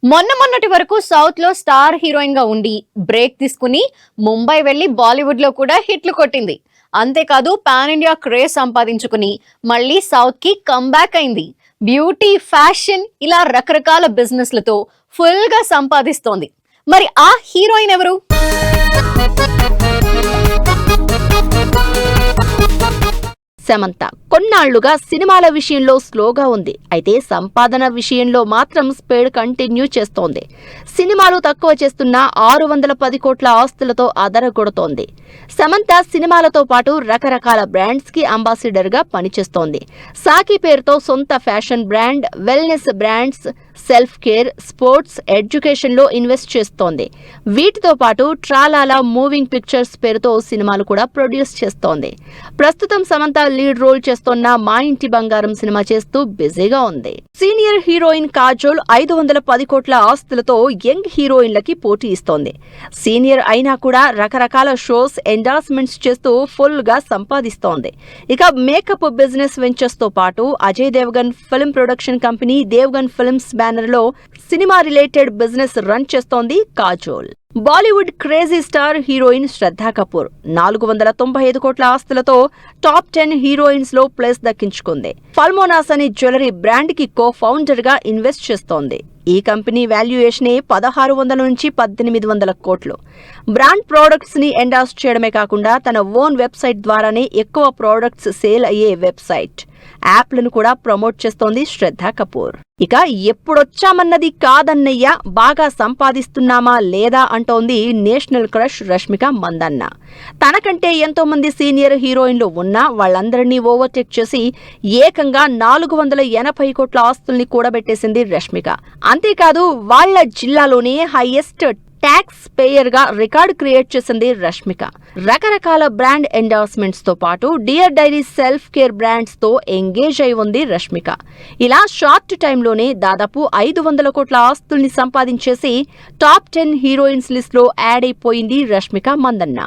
మొన్నటి వరకు సౌత్ లో స్టార్ హీరోయిన్ గా ఉండి బ్రేక్ తీసుకుని ముంబై వెళ్లి బాలీవుడ్ లో కూడా హిట్లు కొట్టింది. అంతేకాదు పాన్ ఇండియా క్రేజ్ సంపాదించుకుని మళ్ళీ సౌత్ కి కంబ్యాక్ అయింది. బ్యూటీ, ఫ్యాషన్ ఇలా రకరకాల బిజినెస్లతో ఫుల్ గా సంపాదిస్తోంది. మరి ఆ హీరోయిన్ ఎవరు? సమంత కొన్నాళ్లుగా సినిమాల విషయంలో స్లోగా ఉంది. అయితే సంపాదన విషయంలో మాత్రం స్పీడ్ కంటిన్యూ చేస్తోంది. సినిమాలు తక్కువ చేస్తున్నా 610 కోట్ల ఆస్తులతో అదరగొడుతోంది. సమంత సినిమాలతో పాటు రకరకాల బ్రాండ్స్ కి అంబాసిడర్ గా పనిచేస్తోంది. సాకి పేరుతో సొంత fashion brand, wellness brands, self care, sports, education లో ఇన్వెస్ట్ చేస్తోంది. వీటితో పాటు ట్రాలాలా మూవింగ్ పిక్చర్స్ పేరుతో సినిమాలు కూడా ప్రొడ్యూస్ చేస్తోంది. ప్రస్తుతం సమంత లీడ్ రోల్ చేస్తోన్న మా ఇంటి బంగారం సినిమా చేస్తూ బిజీగా ఉంది. సీనియర్ హీరోయిన్ కాజోల్ 510 కోట్ల ఆస్తులతో యంగ్ హీరోయిన్లకి పోటీ ఇస్తోంది. సీనియర్ అయినా కూడా రకరకాల షోస్, ఎండార్స్మెంట్స్ చేస్తూ ఫుల్ గా సంపాదిస్తోంది. ఇక మేకప్ బిజినెస్ వెంచర్స్ తో పాటు Ajay Devgan film production company Devgan Films banner లో సినిమా రిలేటెడ్ బిజినెస్ రన్ చేస్తోంది Kajol. Bollywood crazy star heroine Shraddha Kapoor 495 కోట్ల ఆస్తులతో టాప్ 10 హీరోయిన్స్ లో ప్లేస్ దక్కించుకుంది. ఫల్మోనాస్ అనే జ్యువెలరీ బ్రాండ్ కి కో ఫౌండర్ గా ఇన్వెస్ట్ చేస్తోంది. ఈ కంపెనీ వాల్యుయేషన్ 1600 నుంచి 1800 కోట్లు. బ్రాండ్ ప్రోడక్ట్స్ ని ఎండార్స్ చేయడమే కాకుండా తన ఓన్ వెబ్సైట్ ద్వారానే ఎక్కువ ప్రోడక్ట్స్ సేల్ అయ్యే వెబ్సైట్, యాప్లను కూడా ప్రమోట్ చేస్తోంది శ్రద్ధా కపూర్. ఇక ఎప్పుడొచ్చామన్నది కాదన్నయ్య, బాగా సంపాదిస్తున్నామా లేదా అంటోంది నేషనల్ క్రష్ రష్మిక మందన్న. తనకంటే ఎంతో మంది సీనియర్ హీరోయిన్లు ఉన్నా వాళ్లందరినీ ఓవర్టేక్ చేసి ఏకంగా 480 కోట్ల ఆస్తుల్ని కూడబెట్టేసింది రష్మిక. అంతేకాదు వాళ్ల జిల్లాలోనే హైయెస్ట్ ట్యాక్స్ పేయర్ గా రికార్డ్ క్రియేట్ చేసింది రష్మిక. రకరకాల బ్రాండ్ ఎండార్స్మెంట్స్ తో పాటు dear diary self care brands తో ఎంగేజ్ అయి ఉంది రష్మిక. ఇలా షార్ట్ టైంలోనే దాదాపు 500 కోట్ల ఆస్తుల్ని సంపాదించేసి టాప్ 10 హీరోయిన్స్ లిస్ట్ లో యాడ్ అయిపోయింది రష్మిక మందన్న.